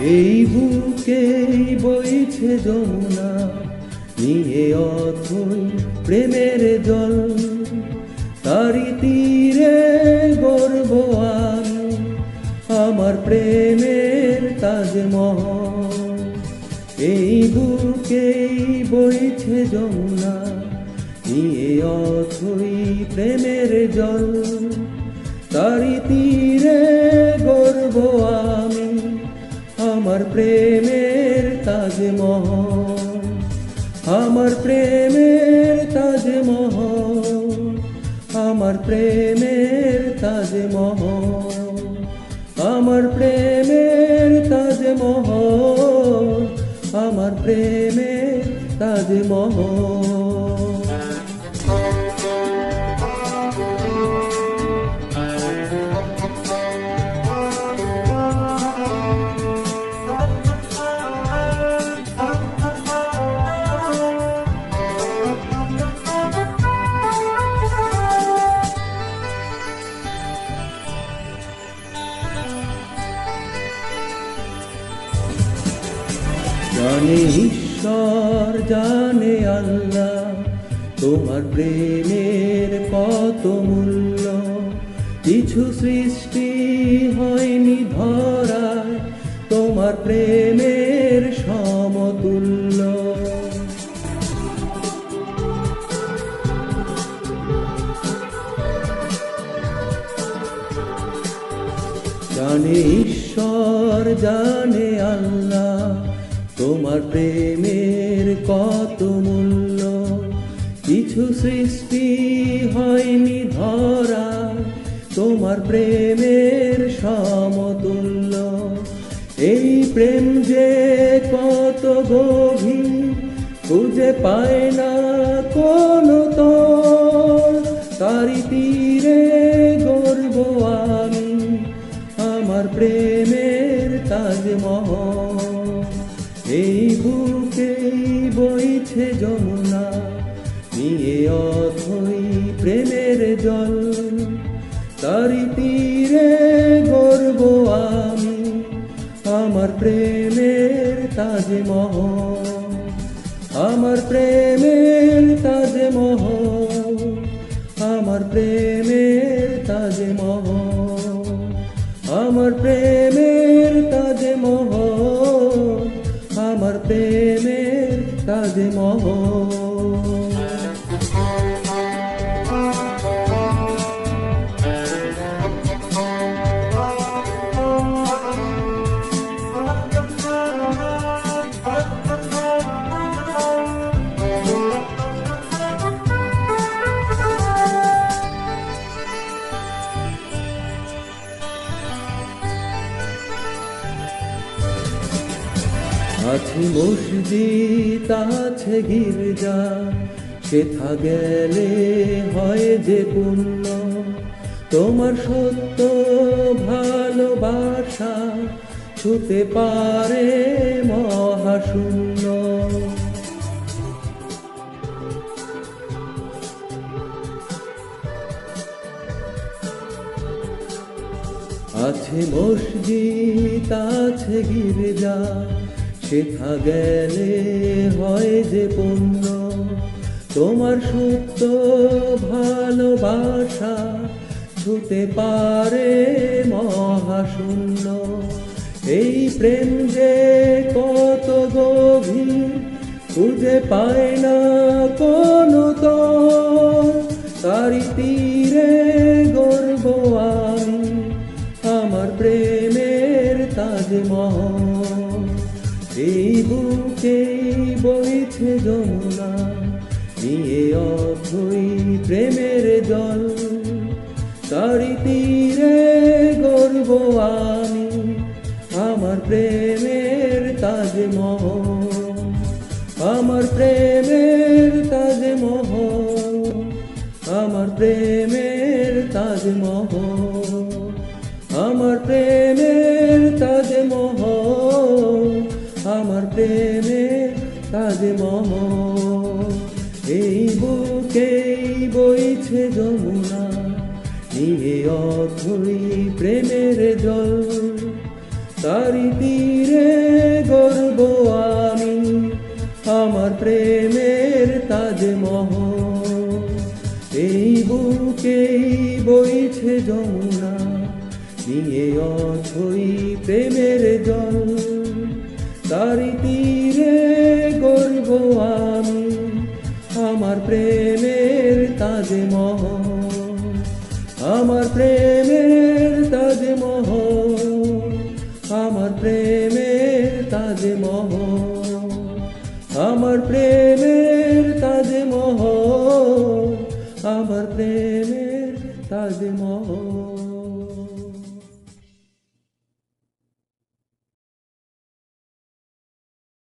এই বুকেই বইছে যমুনা, নিয়ে অথই প্রেমের জল। তারি তীরে গর্ব আমি, আমার প্রেমের তাজমহল। এই বুকেই বইছে যমুনা, নিয়ে অথই প্রেমের জল। তারি তীরে গর্ব আমি, আমার প্রেমের তাজমহল। আমার প্রেমের তাজমহল, আমার প্রেমের তাজমহল, আমার প্রেমের তাজমহল, আমার প্রেমের তাজমহল। জানে ঈশ্বর, জানে আল্লাহ, তোমার প্রেমের কত মূল্য। কিছু সৃষ্টি হয়নি ধরায় তোমার প্রেমের সমতুল্য। জানে ঈশ্বর, জানে আল্লাহ, তোমার প্রেমের কত মূল্য। কিছু সৃষ্টি হয়নি ধরা তোমার প্রেমের সমতুল্য। এই প্রেম যে কত গভীর, খুঁজে পায় না কোনো তল। তারি তীরে গর্ব আমি, আমার প্রেমের তাজমহল। এই বুকেই বইছে যমুনা, নিয়ে অথই প্রেমের জল। তারি তীরে গর্ব আমি, আমার প্রেমের তাজমহল। আমার প্রেমের তাজমহল, আমার প্রেমের তাজমহল, আমার প্রেমের তাজমহল, আমার প্রেমের তাজমহল। আছে মসজিদ, আছে গির্জা, সেথা গেলে হয় যে পুণ্য। তোমার সত্য ভালোবাসা ছুতে পারে মহাশূন্য। আছে মসজিদ, আছে গির্জা, সেথা গেলে হয় যে পুণ্য। তোমার সত্য ভালোবাসা ছুতে পারে মহাশূন্য। এই প্রেম যে কত গভীর, খুঁজে পায় না কোনো তল। তারি তীরে গর্ব আমি, আমার প্রেমের তাজমহল। এই বুকেই বইছে যমুনা, নিয়ে অথই প্রেমের জল। তারি তীরে গর্ব আমি, আমার প্রেমের তাজমহল। আমার প্রেমের তাজমহল, আমার প্রেমের তাজমহল, আমার প্রেমের তাজমহল, আমার প্রেমের তাজমহল। এই বুকেই বইছে যমুনা, নিয়ে অথই প্রেমের জল। তারি তীরে গর্ব আমি আমার প্রেমের তাজমহল। এই বুকেই বইছে যমুনা নিয়ে অথই প্রেমের জল। তারি তীরে গর্ব আমি আমার প্রেমের তাজমহল, আমার প্রেমের তাজমহল, আমার প্রেমের তাজমহল, আমার প্রেমের তাজমহল, আমার প্রেমের তাজমহল।